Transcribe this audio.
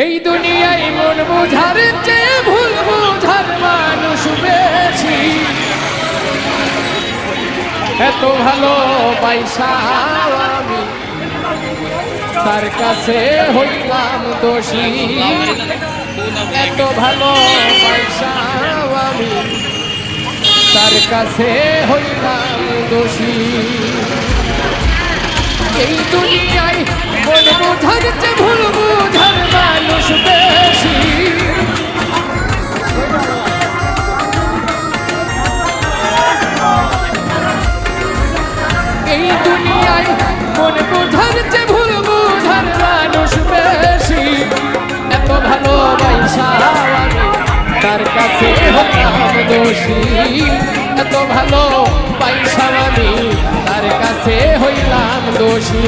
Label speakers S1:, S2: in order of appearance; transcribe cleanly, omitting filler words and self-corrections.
S1: এই দুনিয়ায় মন বুঝার চেয়ে ভুল বুঝার মানুষ বেশি। এত ভালো পয়সা আমি তার কাছে হইলাম দোষী। এত ভালো পয়সা আমি তার কাছে হইলাম দোষী। এই দুনিয়ায় মন বুঝার চেয়ে ভুল বুঝার মানুষ বেশি। এই দুনিয়ায় মন বুঝার চেয়ে ভুল বুঝার মানুষ বেশি। এত ভালোবাসা আমি তার কাছে হইলাম দোষী। এত ভালোবাসা আমি তার কাছে হইলাম দোষী।